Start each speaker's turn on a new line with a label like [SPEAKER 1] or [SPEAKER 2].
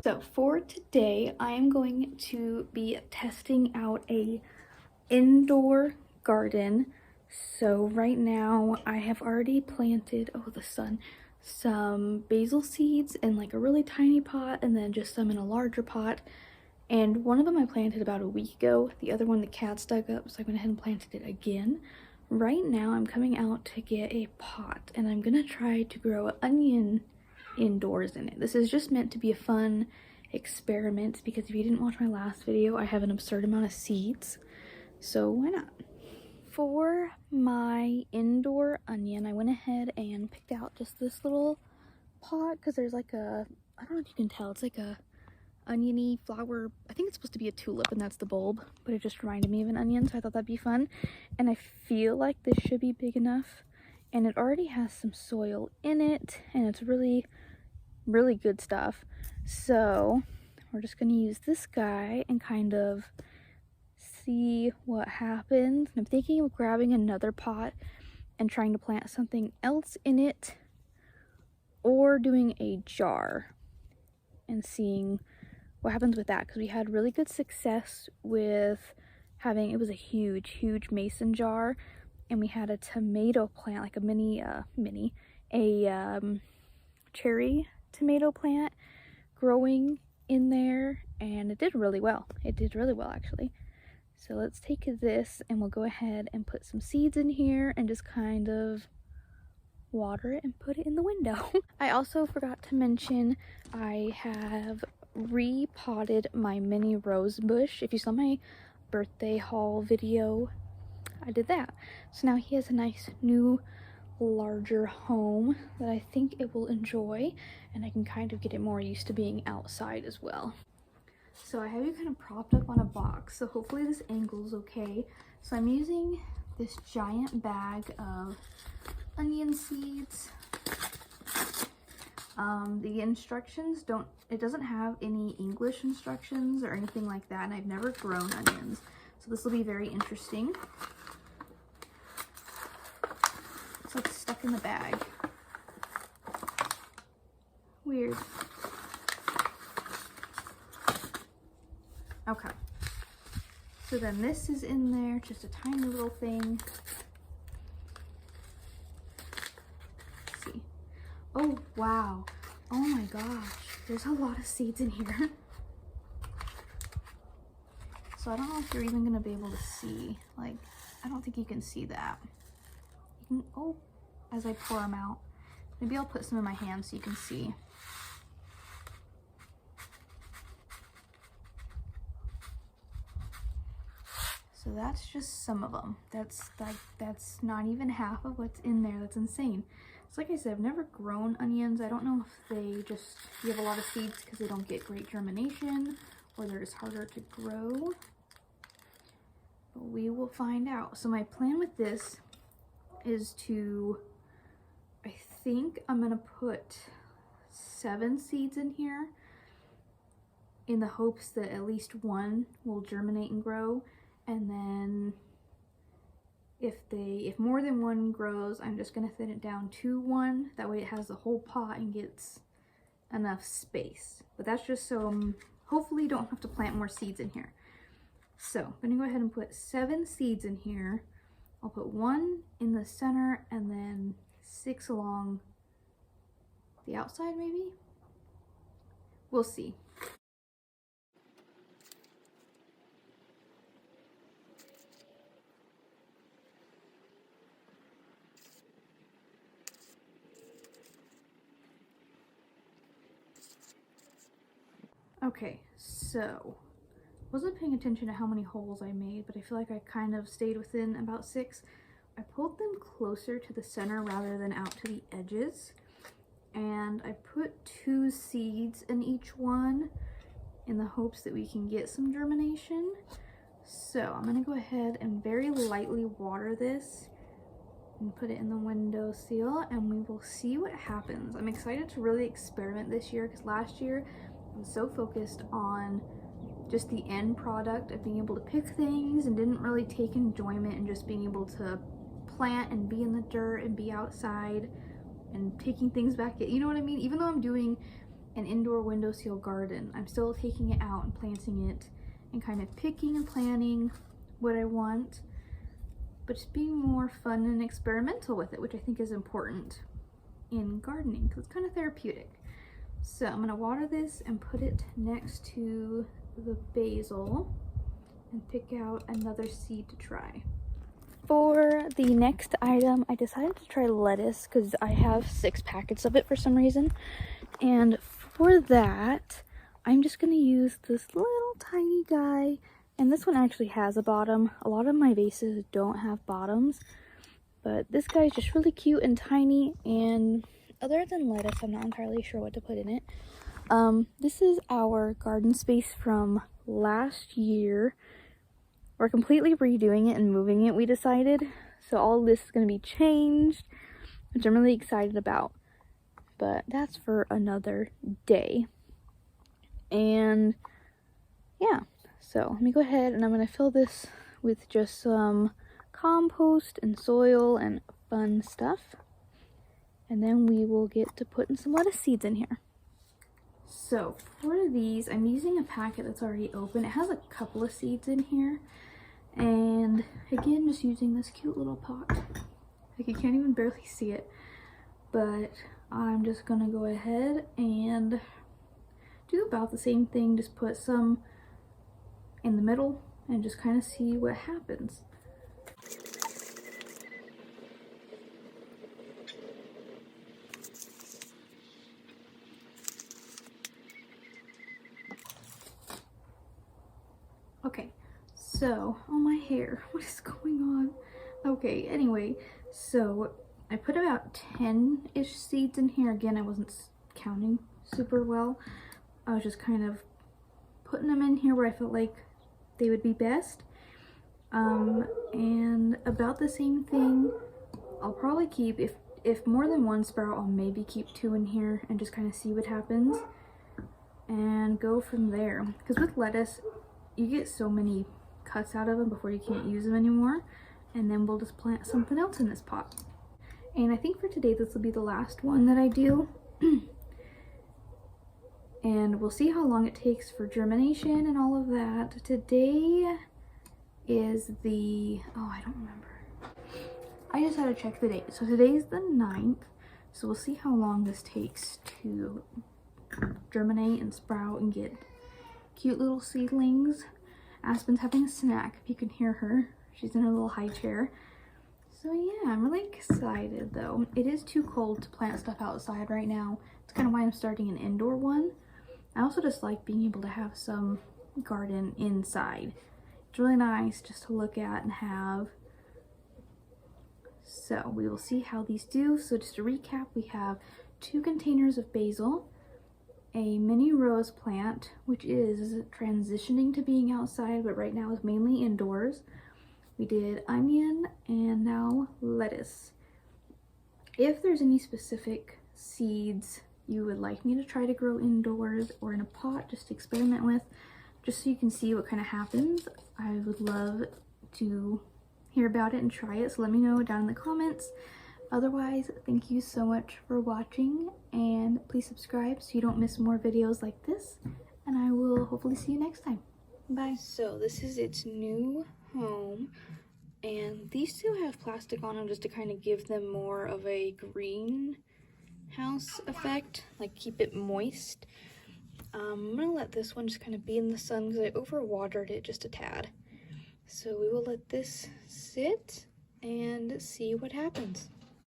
[SPEAKER 1] So for today, I am going to be testing out a indoor garden. So right now I have already planted, oh the sun, some basil seeds in like a really tiny pot and then just some in a larger pot. And one of them I planted about a week ago. The other one the cats dug up, so I went ahead and planted it again. Right now I'm coming out to get a pot and I'm gonna try to grow an onion indoors in it. This is just meant to be a fun experiment because if you didn't watch my last video, I have an absurd amount of seeds, so why not? For my indoor onion, I went ahead and picked out just this little pot because there's like a, I don't know if you can tell, it's like a oniony flower. I think it's supposed to be a tulip and that's the bulb, but it just reminded me of an onion, so I thought that'd be fun. And I feel like this should be big enough, and it already has some soil in it and it's really good stuff. So we're just going to use this guy and kind of see what happens. I'm thinking of grabbing another pot and trying to plant something else in it, or doing a jar and seeing what happens with that, because we had really good success with having, it was a huge mason jar, and we had a tomato plant, like a cherry tomato plant growing in there, and it did really well. It did really well actually. So let's take this and we'll go ahead and put some seeds in here and just kind of water it and put it in the window. I also forgot to mention I have repotted my mini rose bush. If you saw my birthday haul video, I did that. So now he has a nice new larger home that I think it will enjoy, and I can kind of get it more used to being outside as well. So I have you kind of propped up on a box, so hopefully this angle's okay. So I'm using this giant bag of onion seeds. The instructions it doesn't have any English instructions or anything like that, and I've never grown onions, so this will be very interesting. So it's stuck in the bag. Weird. Okay. So then this is in there, just a tiny little thing. Let's see. Oh, wow. Oh my gosh. There's a lot of seeds in here. So I don't know if you're even going to be able to see. Like, I don't think you can see that. You can, oh, as I pour them out. Maybe I'll put some in my hand so you can see. So that's just some of them. That's not even half of what's in there. That's insane. So like I said, I've never grown onions. I don't know if they just give a lot of seeds because they don't get great germination, or they're just harder to grow. But we will find out. So my plan with this is to, I think I'm gonna put 7 seeds in here in the hopes that at least one will germinate and grow. And then if more than one grows, I'm just gonna thin it down to 1. That way it has the whole pot and gets enough space. But that's just so hopefully don't have to plant more seeds in here. So I'm gonna go ahead and put 7 seeds in here. I'll put 1 in the center and then 6 along the outside maybe? We'll see. Okay, so wasn't paying attention to how many holes I made, but I feel like I kind of stayed within about 6. I pulled them closer to the center rather than out to the edges, and I put 2 seeds in each one in the hopes that we can get some germination. So I'm gonna go ahead and very lightly water this and put it in the windowsill, and we will see what happens. I'm excited to really experiment this year because last year I was so focused on just the end product of being able to pick things and didn't really take enjoyment in just being able to plant and be in the dirt and be outside and taking things back, you know what I mean? Even though I'm doing an indoor windowsill garden. I'm still taking it out and planting it and kind of picking and planning what I want, but just being more fun and experimental with it, which I think is important in gardening because it's kind of therapeutic. So I'm gonna water this and put it next to the basil and pick out another seed to try. For the next item, I decided to try lettuce because I have 6 packets of it for some reason. And for that, I'm just gonna use this little tiny guy. And this one actually has a bottom. A lot of my vases don't have bottoms, but this guy is just really cute and tiny. And other than lettuce, I'm not entirely sure what to put in it. This is our garden space from last year. We're completely redoing it and moving it, we decided. So all of this is going to be changed, which I'm really excited about. But that's for another day. And yeah, so let me go ahead and I'm going to fill this with just some compost and soil and fun stuff. And then we will get to putting some lettuce seeds in here. So for these, I'm using a packet that's already open. It has a couple of seeds in here. And again, just using this cute little pot. Like, you can't even barely see it. But I'm just gonna go ahead and do about the same thing. Just put some in the middle and just kind of see what happens. Okay, so, oh, my hair, what is going on? Okay, anyway, so I put about 10-ish seeds in here. Again, I wasn't counting super well. I was just kind of putting them in here where I felt like they would be best. And about the same thing, I'll probably keep, if more than one sprout, I'll maybe keep 2 in here and just kind of see what happens and go from there. Because with lettuce, you get so many cuts out of them before you can't use them anymore. And then we'll just plant something else in this pot. And I think for today, this will be the last one that I do. And we'll see how long it takes for germination and all of that. Today is the, oh, I don't remember. I just had to check the date. So today's the 9th. So we'll see how long this takes to germinate and sprout and get cute little seedlings. Aspen's having a snack, if you can hear her. She's in a little high chair. So yeah, I'm really excited though. It is too cold to plant stuff outside right now. It's kind of why I'm starting an indoor one. I also just like being able to have some garden inside. It's really nice just to look at and have. So we will see how these do. So just to recap, we have 2 containers of basil, a mini rose plant, which is transitioning to being outside, but right now is mainly indoors. We did onion and now lettuce. If there's any specific seeds you would like me to try to grow indoors or in a pot just to experiment with, just so you can see what kind of happens, I would love to hear about it and try it. So let me know down in the comments. Otherwise, thank you so much for watching, and please subscribe so you don't miss more videos like this, and I will hopefully see you next time. Bye. So this is its new home, and these 2 have plastic on them just to kind of give them more of a greenhouse effect, like keep it moist. I'm gonna let this one just kind of be in the sun because I overwatered it just a tad. So we will let this sit and see what happens.